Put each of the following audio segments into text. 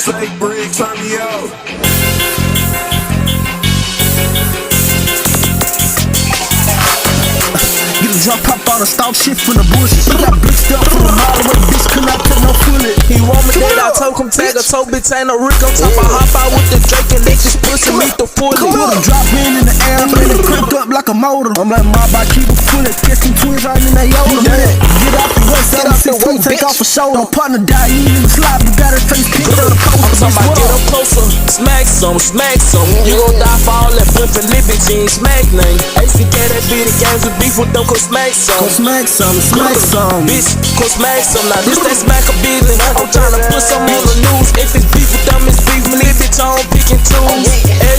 Fake brick, turn me out. Get a drop, pop out and stalk shit from the bushes. She got blitzed up from the mile away, bitch could not cut no bullet. He want me dead, I told him tag a toe, bitch ain't no Rick. I'm top, I hop out with the Drake and they just pussy meet the fully. Put a drop in the air, and it cranked up like a motor. I'm like, my bike keep it full, catch some twins right in that Yoda. Get out the way, get out the way, take off a shoulder. Partner die, you nigga slide, you got his face picked up the post. I'm talking about get up closer, smack some. You gon' die for all that bluff and lip, bitch, you ain't smack name. ACK that be the games with beef with them, go smack some. Go smack some, bitch, go smack some. Now this that smack a business. I'm tryna put some on the news. If it's beef with them, it's beef with me, bitch, I don't pick and choose.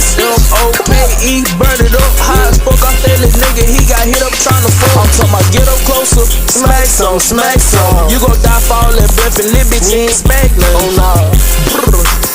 SMOKE, burn it up, high as fuck. I feel this nigga, he got hit up tryna fuck. I'm talking about get up closer, smack some. You gon' die for all that bluff and lip, bitch, you ain't smack none. Oh nah,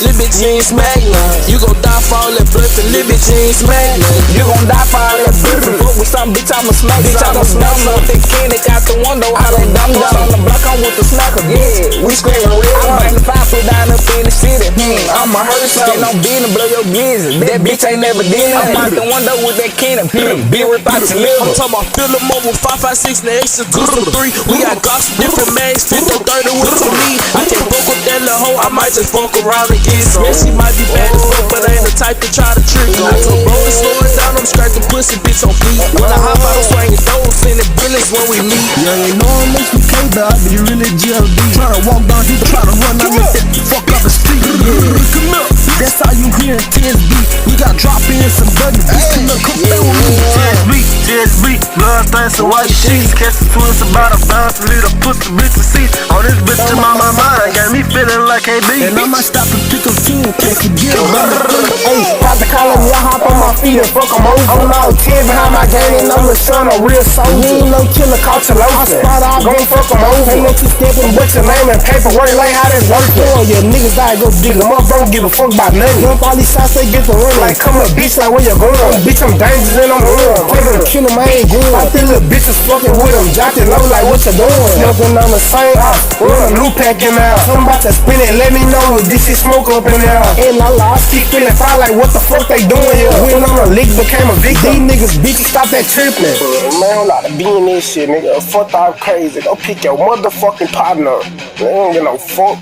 lip, bitch, you ain't smack none. You gon' die for all that bluff and lip, bitch, you ain't smack none. You gon' die for all that bluff and fuck with some bitch, I'ma smack. Bitch, I'ma smack some. They can't, they got the window, I don't dumb down on the block, I'm with the smacker. Yeah, we screaming real. I'm bringing the 5 foot down up in the city. I'ma hurt something, I'm beating, blow your business. That bitch ain't never did it. I'm out the window with that cannon, be ripped out your liver. I'm talking about fill them up with 5.56 and the extra good for 3. We got Glocks, different mags, 50-30 with some me. I can't fuck with that little hoe, I might just fuck around and get some. Yeah, she might be bad as fuck, but I ain't the type to try to trick her. I told bro to slow it down, I'm scratching pussy, bitch on feet. When I hop out, I'm swinging doors, sending bullets when we meet. Yeah, ain't no one makes me K, but I be really GLD. Tryna walk down here, tryna run out with that fuck up the street. Yeah, come up, that's how you hear TSB. We got drop in some budget, bitch, come up, come stay with me. TSB, blood stains and white sheets. Catch the twins about a bounce, lead a pussy bitch to see. All this bitch to my mind, got me feeling like KB. And I might stop and pick up 10, can't forget about it. Hey, pop the collar, I hop on my feet and fuck 'em over. I'm all 10 behind my game and I'm the son of real soul. You ain't no killer, caught your low. I spot out, gon' fuck 'em over. Ain't let you step in, what's your name and paperwork, like how this work. Oh, yeah, niggas I go dig 'em up, don't give a fuck about nothing. Jump all these shots, they get the run. Like, come up, bitch, like where you going? Bitch, I'm dangerous and I'm on. Take 'em, kill 'em, I ain't good. I think little bitches fucking with 'em, jocking low, like what you doing? Smoking on the same house, run a new packing out. I'm about to spin it, let me know if this shit smoke up in there. And I keep feeling fire, like what the fuck they doing here? Went on a lick, became a victim. These niggas, bitches, stop that tripping. Man, I'm not being this shit, nigga. Fuck out crazy. Go pick your motherfucking partner. They don't get no fuck.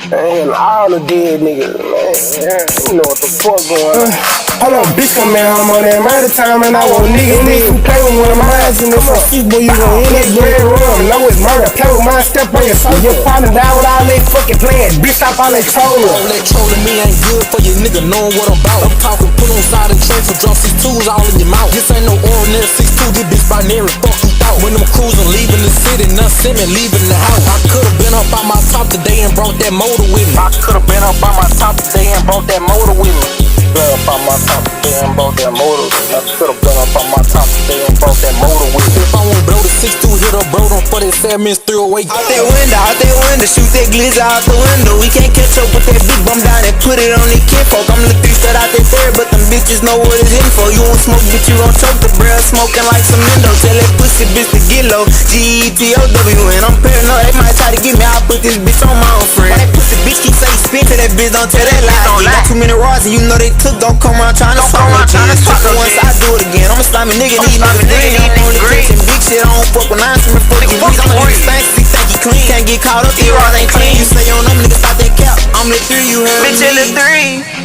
Man, all the dead niggas, man. You know what the fuck going on. Hold on, bitch, come in, I'm on that murder time, and I want niggas who play with one of mine, and if I see, boy, you gon' end up getting wrong. Know it's murder, play with mine, step on your soul. Your partner down with all they fucking playing, bitch, stop all that trolling. All that trolling me ain't good for you, nigga, knowing what I'm about. I'm talking, put on side and train, so drop 6-2s all in your mouth. This ain't no ordinary 6-2, this bitch binary, fuck you thought. When I'm cruising, leaving the city, nothing me, leaving the house. I could've been up by my top today and brought that motor with me. I could've been up by my top today and brought that motor with me. Up on my top today and brought that motor with me. I could've been up on my top today and brought that motor with me. If I wanna blow the 6-2, hit a bro, don't for that 7 minutes 308. Out that window, shoot that glizzy out the window. We can't catch up with that big bum down and put it on the kinfolk. I'm the 3 straight out that third, but them bitches know what it's in for. You won't smoke, bitch, you gon' choke the bread, smoking like some Mendo. Tell that pussy bitch to get low, GETOW, and I'm paranoid, they might try to get me, I'll put this bitch on my own friend. Why that pussy bitch keep saying spin to that bitch, don't tell that lie. You got too many rods and you know they took, don't come around tryna swap no jeans. Once I do it again, I'm a slimy nigga, these niggas green. I'm only catching big shit, I don't fuck with 9 some fucking weeds. I'm only stank, he think he clean. Can't get caught up, these rods ain't clean. You say on them niggas stop that cap, I'm the 3, you heard me. Bitch in the 3.